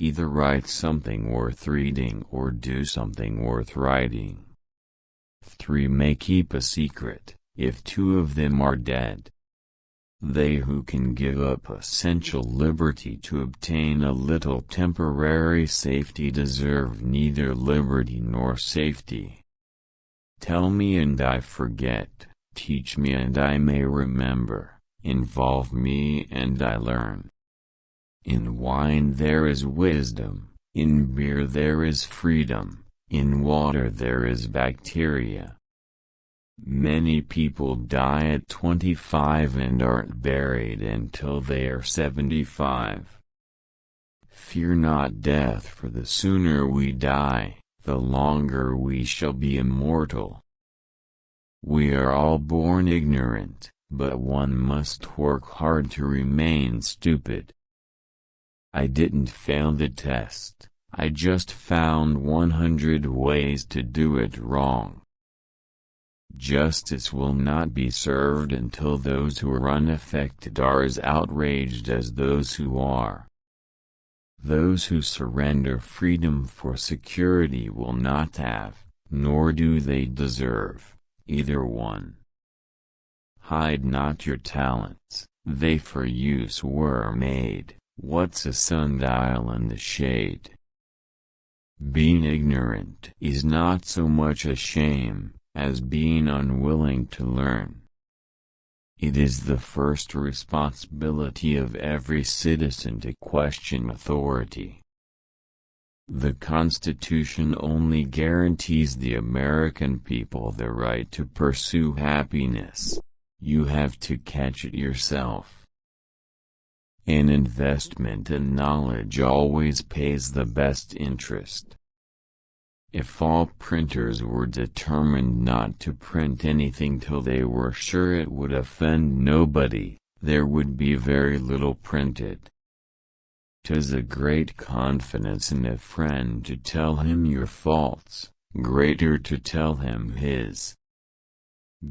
Either write something worth reading or do something worth writing. 3 may keep a secret, if 2 of them are dead. They who can give up essential liberty to obtain a little temporary safety deserve neither liberty nor safety. Tell me and I forget, teach me and I may remember, involve me and I learn. In wine there is wisdom, in beer there is freedom, in water there is bacteria. Many people die at 25 and aren't buried until they are 75. Fear not death, for the sooner we die, the longer we shall be immortal. We are all born ignorant, but one must work hard to remain stupid. I didn't fail the test, I just found 100 ways to do it wrong. Justice will not be served until those who are unaffected are as outraged as those who are. Those who surrender freedom for security will not have, nor do they deserve, either one. Hide not your talents, they for use were made. What's a sundial in the shade? Being ignorant is not so much a shame as being unwilling to learn. It is the first responsibility of every citizen to question authority. The Constitution only guarantees the American people the right to pursue happiness. You have to catch it yourself. An investment in knowledge always pays the best interest. If all printers were determined not to print anything till they were sure it would offend nobody, there would be very little printed. 'Tis a great confidence in a friend to tell him your faults, greater to tell him his.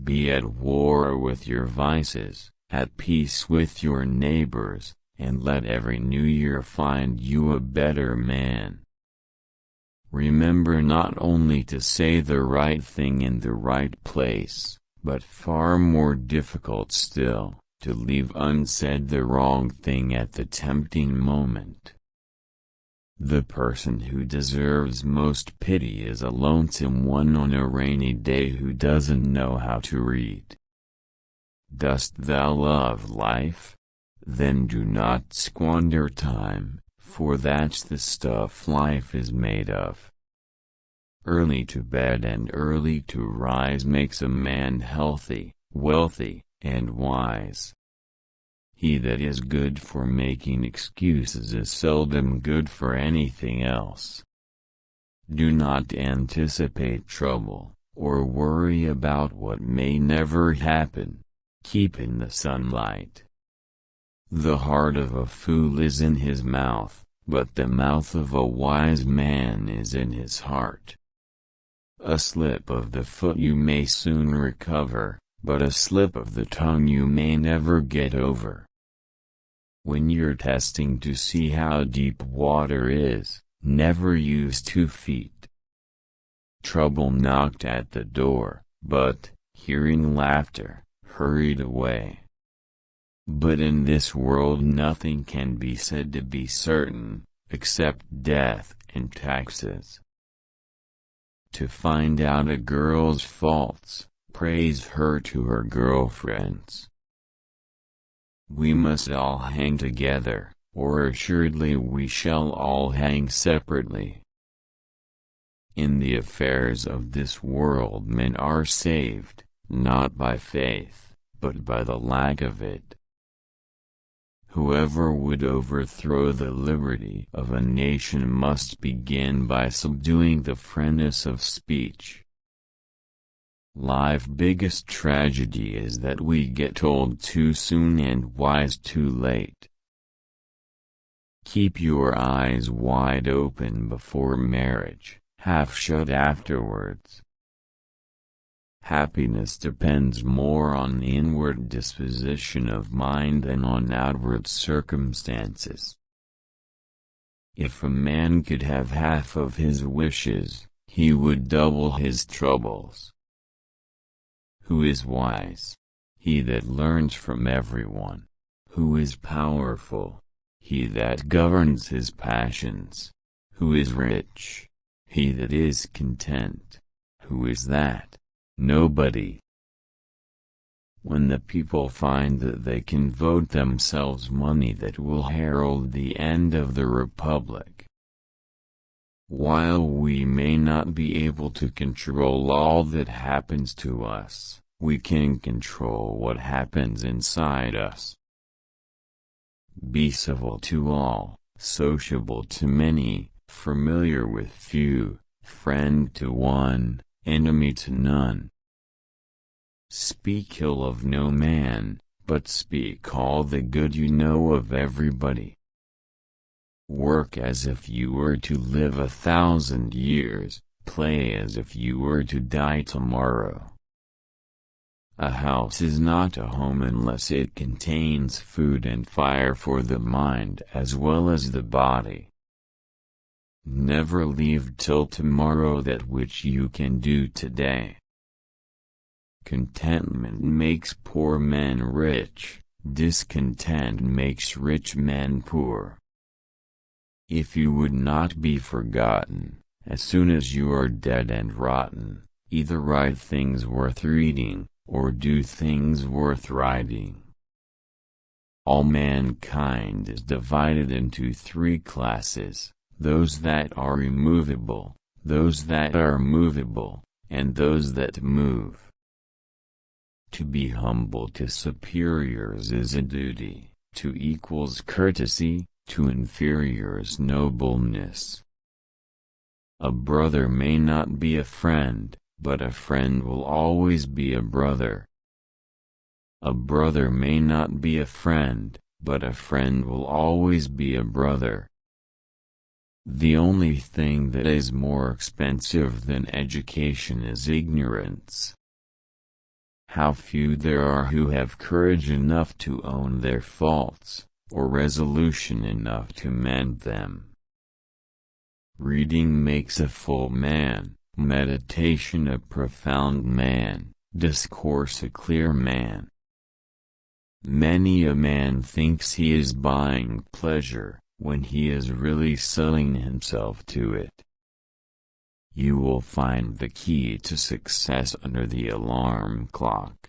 Be at war with your vices, at peace with your neighbors, and let every new year find you a better man. Remember not only to say the right thing in the right place, but far more difficult still, to leave unsaid the wrong thing at the tempting moment. The person who deserves most pity is a lonesome one on a rainy day who doesn't know how to read. Dost thou love life? Then do not squander time, for that's the stuff life is made of. Early to bed and early to rise makes a man healthy, wealthy, and wise. He that is good for making excuses is seldom good for anything else. Do not anticipate trouble, or worry about what may never happen. Keep in the sunlight. The heart of a fool is in his mouth, but the mouth of a wise man is in his heart. A slip of the foot you may soon recover, but a slip of the tongue you may never get over. When you're testing to see how deep water is, never use 2 feet. Trouble knocked at the door, but, hearing laughter, hurried away. But in this world nothing can be said to be certain, except death and taxes. To find out a girl's faults, praise her to her girlfriends. We must all hang together, or assuredly we shall all hang separately. In the affairs of this world men are saved, not by faith, but by the lack of it. Whoever would overthrow the liberty of a nation must begin by subduing the freeness of speech. Life's biggest tragedy is that we get old too soon and wise too late. Keep your eyes wide open before marriage, half shut afterwards. Happiness depends more on the inward disposition of mind than on outward circumstances. If a man could have half of his wishes, he would double his troubles. Who is wise? He that learns from everyone. Who is powerful? He that governs his passions. Who is rich? He that is content. Who is that? Nobody. When the people find that they can vote themselves money that will herald the end of the republic. While we may not be able to control all that happens to us, we can control what happens inside us. Be civil to all, sociable to many, familiar with few, friend to one, enemy to none. Speak ill of no man, but speak all the good you know of everybody. Work as if you were to live 1,000 years, play as if you were to die tomorrow. A house is not a home unless it contains food and fire for the mind as well as the body. Never leave till tomorrow that which you can do today. Contentment makes poor men rich, discontent makes rich men poor. If you would not be forgotten, as soon as you are dead and rotten, either write things worth reading, or do things worth writing. All mankind is divided into 3 classes, those that are immovable, those that are movable, and those that move. To be humble to superiors is a duty, to equals courtesy, to inferiors nobleness. A brother may not be a friend, but a friend will always be a brother. A brother may not be a friend, but a friend will always be a brother. The only thing that is more expensive than education is ignorance. How few there are who have courage enough to own their faults, or resolution enough to mend them. Reading makes a full man, meditation a profound man, discourse a clear man. Many a man thinks he is buying pleasure, when he is really selling himself to it. You will find the key to success under the alarm clock.